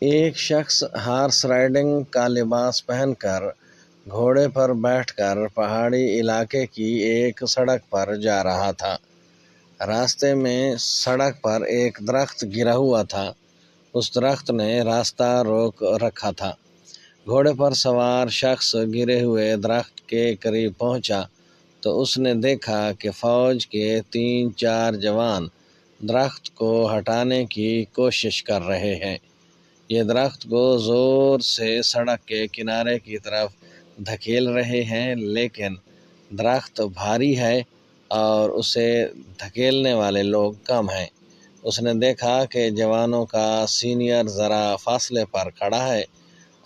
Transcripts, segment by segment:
ایک شخص horse riding کا لباس پہن کر گھوڑے پر بیٹھ کر پہاڑی علاقے کی ایک سڑک پر جا رہا تھا۔ راستے میں سڑک پر ایک درخت گرا ہوا تھا۔ اس درخت نے راستہ روک رکھا تھا۔ گھوڑے پر سوار شخص گرے ہوئے درخت کے قریب پہنچا تو اس نے دیکھا کہ فوج کے 3-4 جوان درخت کو ہٹانے کی کوشش کر رہے ہیں۔ یہ درخت کو زور سے سڑک کے کنارے کی طرف دھکیل رہے ہیں، لیکن درخت بھاری ہے اور اسے دھکیلنے والے لوگ کم ہیں۔ اس نے دیکھا کہ جوانوں کا سینئر ذرا فاصلے پر کھڑا ہے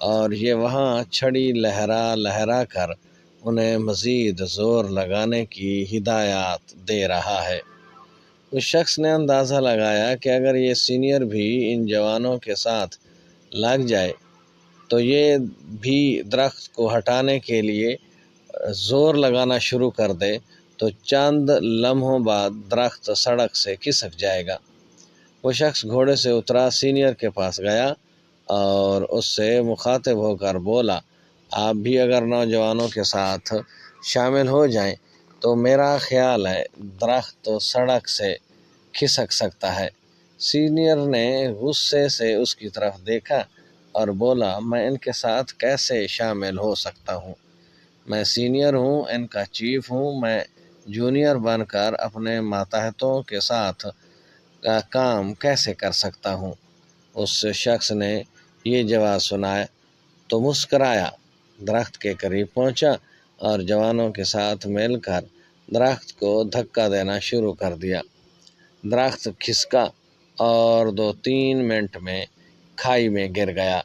اور یہ وہاں چھڑی لہرا کر انہیں مزید زور لگانے کی ہدایات دے رہا ہے۔ اس شخص نے اندازہ لگایا کہ اگر یہ سینئر بھی ان جوانوں کے ساتھ لگ جائے تو یہ بھی درخت کو ہٹانے کے لیے زور لگانا شروع کر دے تو چند لمحوں بعد درخت سڑک سے کھسک جائے گا۔ وہ شخص گھوڑے سے اترا، سینئر کے پاس گیا اور اس سے مخاطب ہو کر بولا، آپ بھی اگر نوجوانوں کے ساتھ شامل ہو جائیں تو میرا خیال ہے درخت سڑک سے کھسک سکتا ہے۔ سینئر نے غصے سے اس کی طرف دیکھا اور بولا، میں ان کے ساتھ کیسے شامل ہو سکتا ہوں؟ میں سینئر ہوں، ان کا چیف ہوں، میں جونیئر بن کر اپنے ماتحتوں کے ساتھ کام کیسے کر سکتا ہوں؟ اس شخص نے یہ جواب سنایا تو مسکرایا، درخت کے قریب پہنچا اور جوانوں کے ساتھ مل کر درخت کو دھکا دینا شروع کر دیا۔ درخت کھسکا اور 2-3 منٹ میں کھائی میں گر گیا۔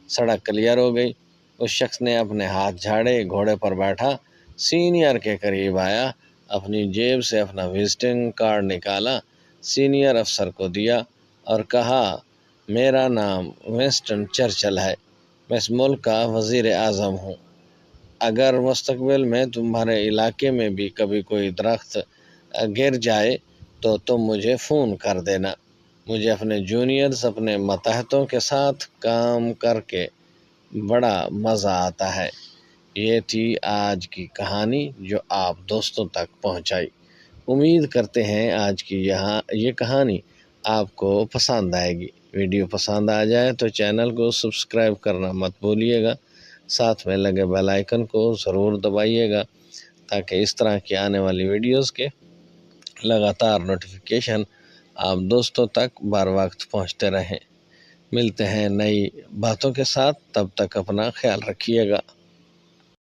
سڑک کلیئر ہو گئی۔ اس شخص نے اپنے ہاتھ جھاڑے، گھوڑے پر بیٹھا، سینئر کے قریب آیا، اپنی جیب سے اپنا وزٹنگ کارڈ نکالا، سینئر افسر کو دیا اور کہا، میرا نام ونسٹن چرچل ہے، میں اس ملک کا وزیر اعظم ہوں۔ اگر مستقبل میں تمہارے علاقے میں بھی کبھی کوئی درخت گر جائے تو تم مجھے فون کر دینا۔ مجھے اپنے جونیئرز، اپنے ماتحتوں کے ساتھ کام کر کے بڑا مزہ آتا ہے۔ یہ تھی آج کی کہانی جو آپ دوستوں تک پہنچائی۔ امید کرتے ہیں آج کی یہ کہانی آپ کو پسند آئے گی۔ ویڈیو پسند آ جائے تو چینل کو سبسکرائب کرنا مت بھولیے گا، ساتھ میں لگے بیل آئیکن کو ضرور دبائیے گا تاکہ اس طرح کی آنے والی ویڈیوز کے لگاتار نوٹیفیکیشن آپ دوستوں تک بر وقت پہنچتے رہیں۔ ملتے ہیں نئی باتوں کے ساتھ، تب تک اپنا خیال رکھیے گا۔